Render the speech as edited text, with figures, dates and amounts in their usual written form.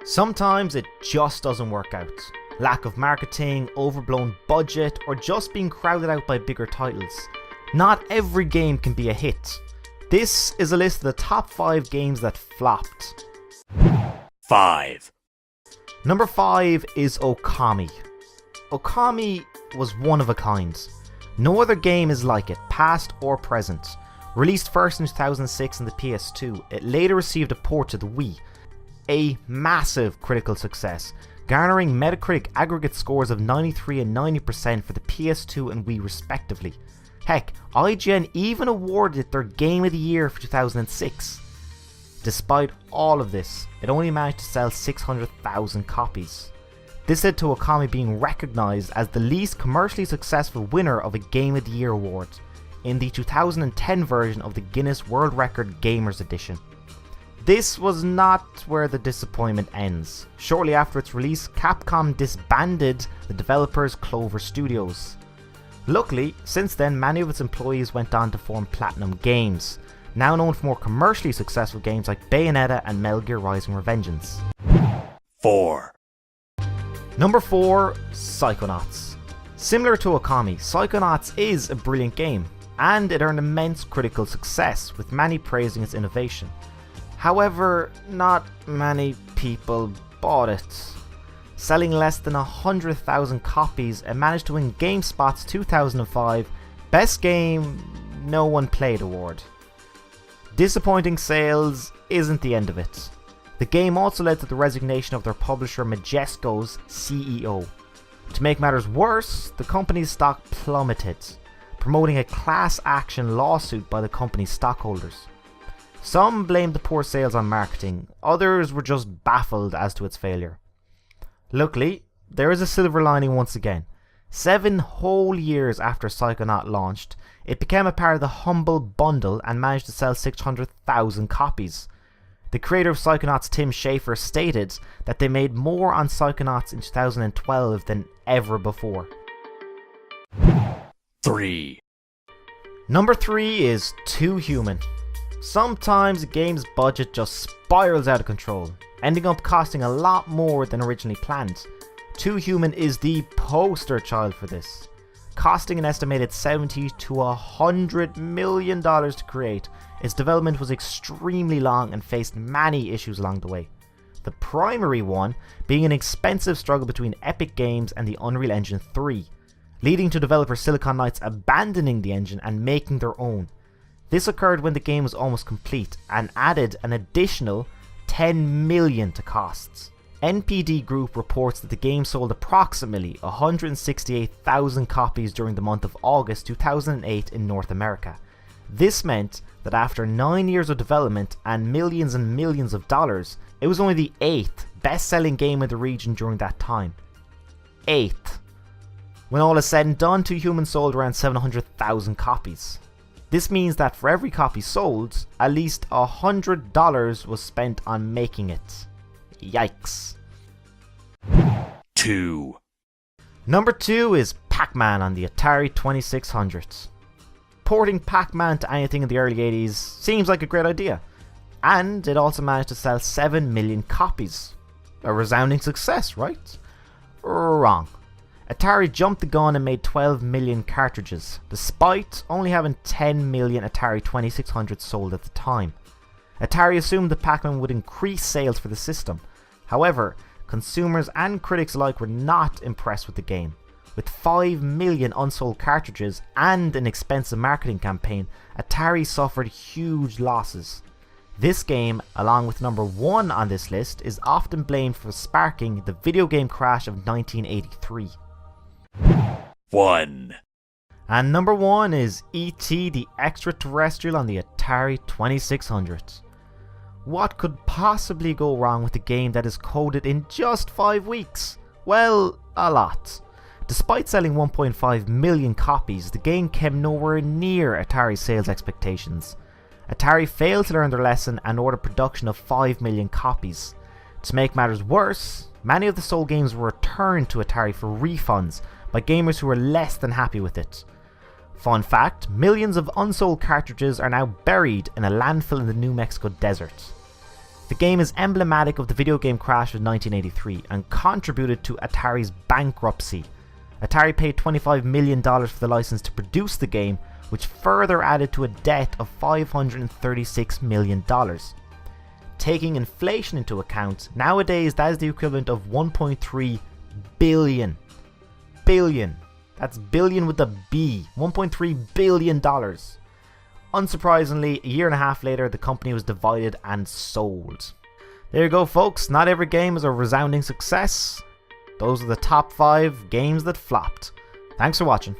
Sometimes it just doesn't work out. Lack of marketing, overblown budget, or just being crowded out by bigger titles. Not every game can be a hit. This is a list of the top 5 games that flopped. 5. Number 5 is Okami. Okami was one of a kind. No other game is like it, past or present. Released first in 2006 on the PS2, it later received a port to the Wii. A massive critical success, garnering Metacritic aggregate scores of 93 and 90% for the PS2 and Wii respectively. Heck, IGN even awarded it their Game of the Year for 2006. Despite all of this, it only managed to sell 600,000 copies. This led to Okami being recognised as the least commercially successful winner of a Game of the Year award in the 2010 version of the Guinness World Record Gamers Edition. This was not where the disappointment ends. Shortly after its release, Capcom disbanded the developers Clover Studios. Luckily, since then many of its employees went on to form Platinum Games, now known for more commercially successful games like Bayonetta and Metal Gear Rising: Revengeance. 4. Number 4, Psychonauts. Similar to Okami, Psychonauts is a brilliant game, and it earned immense critical success, with many praising its innovation. However, not many people bought it. Selling less than 100,000 copies, it managed to win GameSpot's 2005 Best Game No One Played award. Disappointing sales isn't the end of it. The game also led to the resignation of their publisher Majesco's CEO. To make matters worse, the company's stock plummeted, promoting a class action lawsuit by the company's stockholders. Some blamed the poor sales on marketing, others were just baffled as to its failure. Luckily, there is a silver lining once again. 7 whole years after Psychonaut launched, it became a part of the Humble Bundle and managed to sell 600,000 copies. The creator of Psychonauts, Tim Schafer, stated that they made more on Psychonauts in 2012 than ever before. 3. Number 3 is Too Human. Sometimes a game's budget just spirals out of control, ending up costing a lot more than originally planned. Too Human is the poster child for this, costing an estimated $70 to $100 million to create. Its development was extremely long and faced many issues along the way. The primary one being an expensive struggle between Epic Games and the Unreal Engine 3, leading to developer Silicon Knights abandoning the engine and making their own. This occurred when the game was almost complete and added an additional $10 million to costs. NPD Group reports that the game sold approximately 168,000 copies during the month of August 2008 in North America. This meant that after 9 years of development and millions of dollars, it was only the 8th best-selling game in the region during that time. 8th. When all is said and done, Too Human sold around 700,000 copies. This means that for every copy sold, at least $100 was spent on making it. Yikes. 2. Number 2 is PacMan on the Atari 2600. Porting PacMan to anything in the early 80s seems like a great idea, and it also managed to sell 7 million copies. A resounding success, right? Wrong. Atari jumped the gun and made 12 million cartridges, despite only having 10 million Atari 2600 sold at the time. Atari assumed that PacMan would increase sales for the system. However, consumers and critics alike were not impressed with the game. With 5 million unsold cartridges and an expensive marketing campaign, Atari suffered huge losses. This game, along with number 1 on this list, is often blamed for sparking the video game crash of 1983. 1. And number 1 is E.T. the Extraterrestrial on the Atari 2600. What could possibly go wrong with a game that is coded in just 5 weeks? Well, a lot. Despite selling 1.5 million copies, the game came nowhere near Atari's sales expectations. Atari failed to learn their lesson and ordered production of 5 million copies. To make matters worse, many of the sold games were returned to Atari for refunds by gamers who were less than happy with it. Fun fact, millions of unsold cartridges are now buried in a landfill in the New Mexico desert. The game is emblematic of the video game crash of 1983 and contributed to Atari's bankruptcy. Atari paid $25 million for the license to produce the game, which further added to a debt of $536 million. Taking inflation into account, nowadays that is the equivalent of 1.3 billion. Billion. That's billion with a B. $1.3 billion. Unsurprisingly, a year and a half later, the company was divided and sold. There you go, folks. Not every game is a resounding success. Those are the top 5 games that flopped. Thanks for watching.